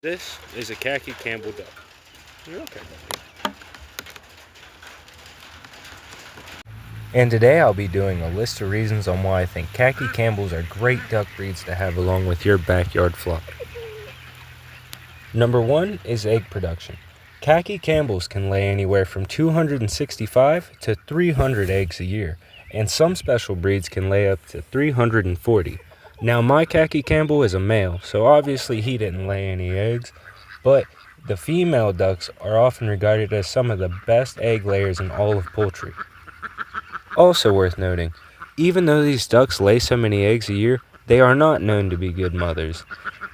This is a Khaki Campbell duck. You're okay, buddy. And today I'll be doing a list of reasons on why I think Khaki Campbells are great duck breeds to have along with your backyard flock. Number 1 is egg production. Khaki Campbells can lay anywhere from 265 to 300 eggs a year, and some special breeds can lay up to 340. Now my Khaki Campbell is a male, so obviously he didn't lay any eggs, but the female ducks are often regarded as some of the best egg layers in all of poultry. Also worth noting, even though these ducks lay so many eggs a year, they are not known to be good mothers.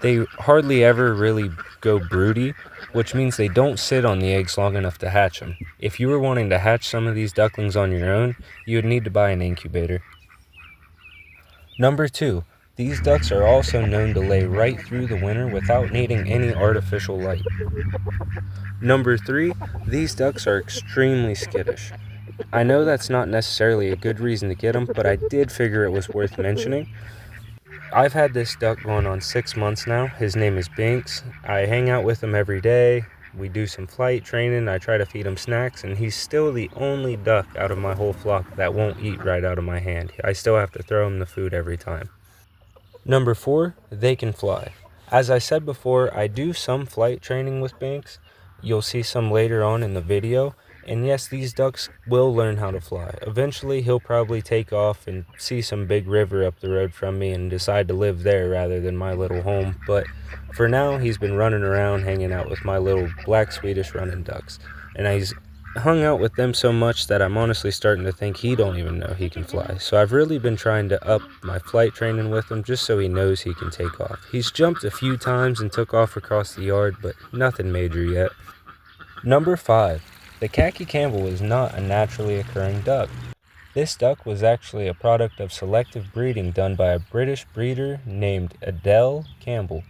They hardly ever really go broody, which means they don't sit on the eggs long enough to hatch them. If you were wanting to hatch some of these ducklings on your own, you would need to buy an incubator. Number 2, these ducks are also known to lay right through the winter without needing any artificial light. Number 3, these ducks are extremely skittish. I know that's not necessarily a good reason to get them, but I did figure it was worth mentioning. I've had this duck going on 6 months now. His name is Binks. I hang out with him every day. We do some flight training. I try to feed him snacks, and he's still the only duck out of my whole flock that won't eat right out of my hand. I still have to throw him the food every time. Number 4, they can fly. As I said before, I do some flight training with Binks. You'll see some later on in the video. And yes, these ducks will learn how to fly. Eventually, he'll probably take off and see some big river up the road from me and decide to live there rather than my little home. But for now, he's been running around hanging out with my little black Swedish running ducks. And he's hung out with them so much that I'm honestly starting to think he don't even know he can fly. So I've really been trying to up my flight training with him just so he knows he can take off. He's jumped a few times and took off across the yard, but nothing major yet. Number 5. The Khaki Campbell is not a naturally occurring duck. This duck was actually a product of selective breeding done by a British breeder named Adele Campbell.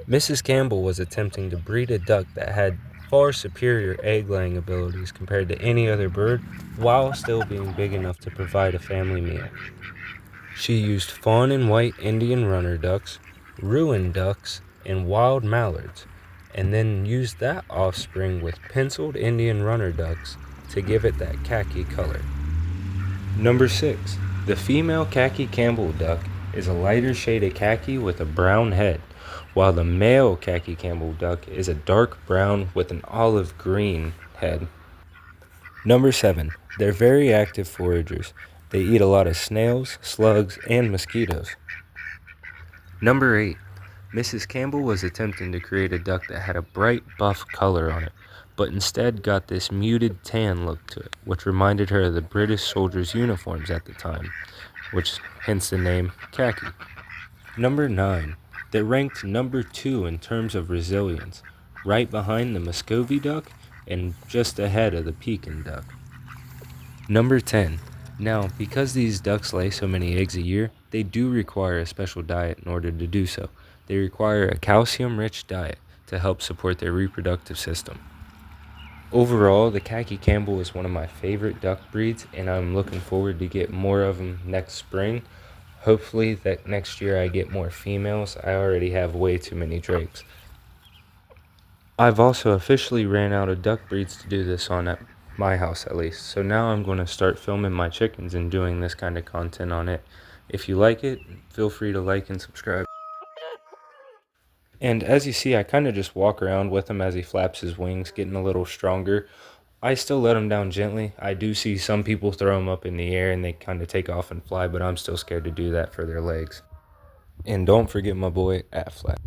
Mrs. Campbell was attempting to breed a duck that had far superior egg-laying abilities compared to any other bird, while still being big enough to provide a family meal. She used fawn and white Indian runner ducks, rowan ducks, and wild mallards, and then used that offspring with penciled Indian runner ducks to give it that khaki color. Number 6. The female Khaki Campbell duck is a lighter shade of khaki with a brown head, while the male Khaki Campbell duck is a dark brown with an olive green head. Number 7. They're very active foragers. They eat a lot of snails, slugs, and mosquitoes. Number 8. Mrs. Campbell was attempting to create a duck that had a bright buff color on it, but instead got this muted tan look to it, which reminded her of the British soldiers' uniforms at the time, which hence the name khaki. Number 9. They're ranked number 2 in terms of resilience, right behind the Muscovy duck and just ahead of the Pekin duck. Number 10. Now, because these ducks lay so many eggs a year, they do require a special diet in order to do so. They require a calcium-rich diet to help support their reproductive system. Overall, the Khaki Campbell is one of my favorite duck breeds, and I'm looking forward to get more of them next spring. Hopefully that next year I get more females. I already have way too many drakes. I've also officially ran out of duck breeds to do this on at my house at least. So now I'm going to start filming my chickens and doing this kind of content on it. If you like it, feel free to like and subscribe. And as you see, I kind of just walk around with him as he flaps his wings, getting a little stronger. I still let him down gently. I do see some people throw him up in the air and they kind of take off and fly, but I'm still scared to do that for their legs. And don't forget my boy, Affleck.